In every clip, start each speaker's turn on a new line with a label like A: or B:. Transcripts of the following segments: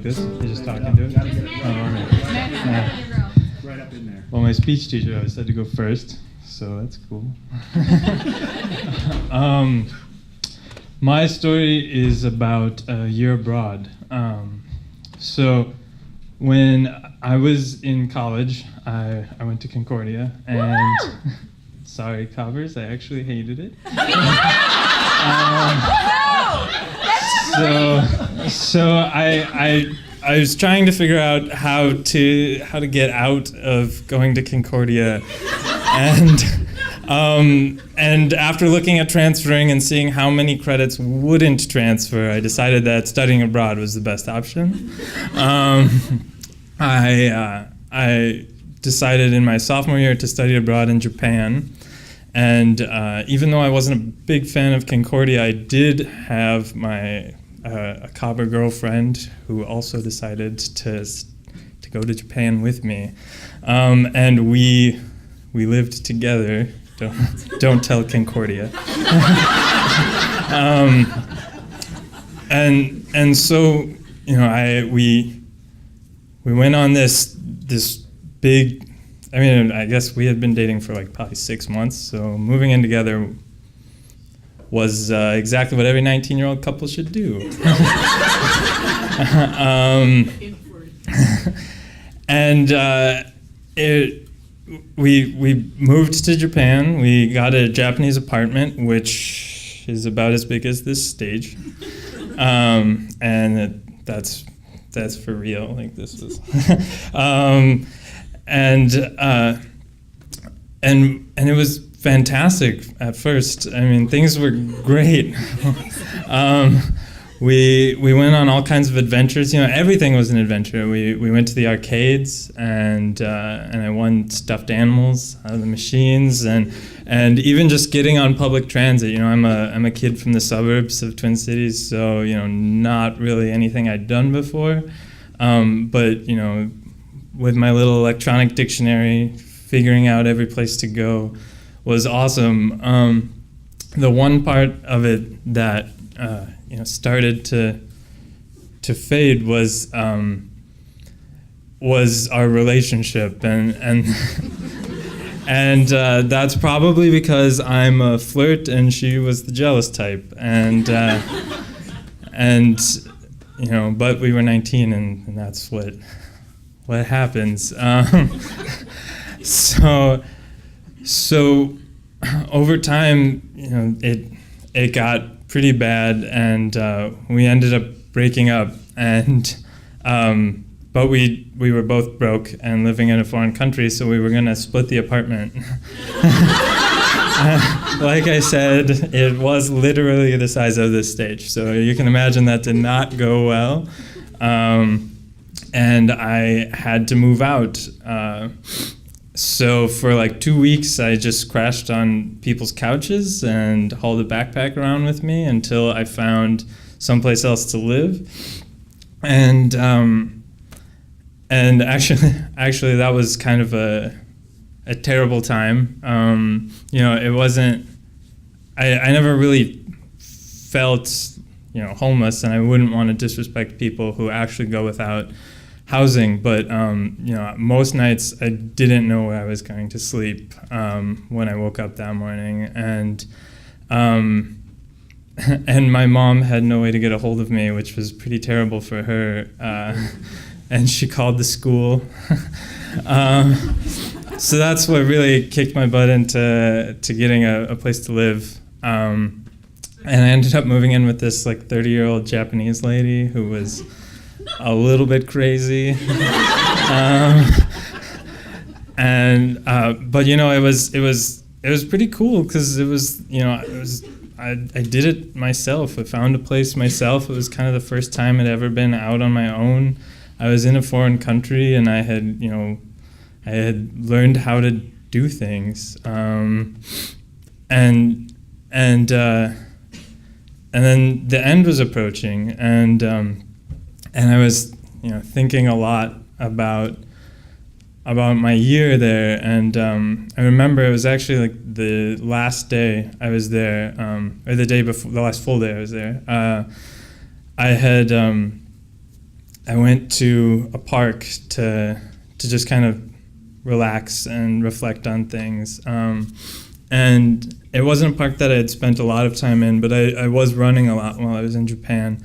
A: this? You just talk into it? Oh, all right. Yeah.
B: Right up in there.
A: Well, my speech teacher always said to go first, so that's cool. My story is about a year abroad. So when I was in college, I went to Concordia, and sorry, Cobbers, I actually hated it. So I was trying to figure out how to get out of going to Concordia, and after looking at transferring and seeing how many credits wouldn't transfer, I decided that studying abroad was the best option. I decided in my sophomore year to study abroad in Japan, and even though I wasn't a big fan of Concordia, I did have my a Cobber girlfriend who also decided to go to Japan with me, and we lived together. Don't tell Concordia. And so, you know, we went on this big. I mean, I guess we had been dating for like probably 6 months. So moving in together was exactly what every 19-year-old couple should do. We moved to Japan. We got a Japanese apartment, which is about as big as this stage, and that's for real. Like this was, and it was fantastic at first. I mean, things were great. We went on all kinds of adventures. You know, everything was an adventure. We went to the arcades, and I won stuffed animals out of the machines, and even just getting on public transit. You know, I'm a kid from the suburbs of Twin Cities, so you know, not really anything I'd done before. But you know, with my little electronic dictionary, figuring out every place to go was awesome. The one part of it that you know, started to fade was our relationship, and that's probably because I'm a flirt and she was the jealous type, and you know, but we were 19, and that's what happens. So over time, you know, it got pretty bad, and we ended up breaking up, and but we were both broke and living in a foreign country, so we were going to split the apartment. Like I said, it was literally the size of this stage, so you can imagine that did not go well, and I had to move out. So for like 2 weeks, I just crashed on people's couches and hauled a backpack around with me until I found someplace else to live. And actually, that was kind of a terrible time. You know, it wasn't. I never really felt, you know, homeless, and I wouldn't want to disrespect people who actually go without housing, but you know, most nights I didn't know where I was going to sleep when I woke up that morning, and my mom had no way to get a hold of me, which was pretty terrible for her, and she called the school. So that's what really kicked my butt into getting a place to live, and I ended up moving in with this like 30-year-old Japanese lady who was a little bit crazy, but you know, it was pretty cool because it was, you know, I did it myself. I found a place myself. It was kind of the first time I'd ever been out on my own. I was in a foreign country, and I had learned how to do things, and then the end was approaching, and I was, you know, thinking a lot about my year there, and I remember it was actually like the last day I was there, or the day before, the last full day I was there. I I went to a park to just kind of relax and reflect on things. And it wasn't a park that I had spent a lot of time in, but I was running a lot while I was in Japan.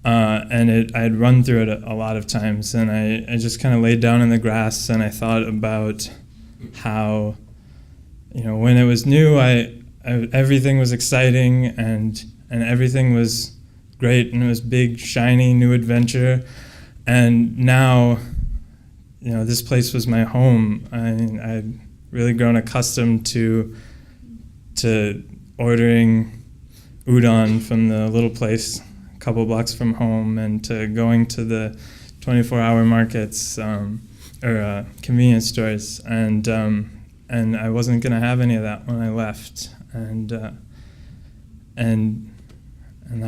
A: And I had run through it a lot of times, and I just kind of laid down in the grass and I thought about how, when it was new, everything was exciting and everything was great, and it was big, shiny, new adventure. And now, this place was my home. I'd really grown accustomed to ordering udon from the little place a couple blocks from home, and to going to the 24-hour markets or convenience stores, and I wasn't going to have any of that when I left, and that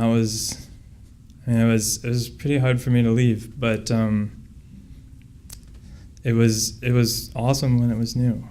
A: was, it was pretty hard for me to leave, but it was awesome when it was new.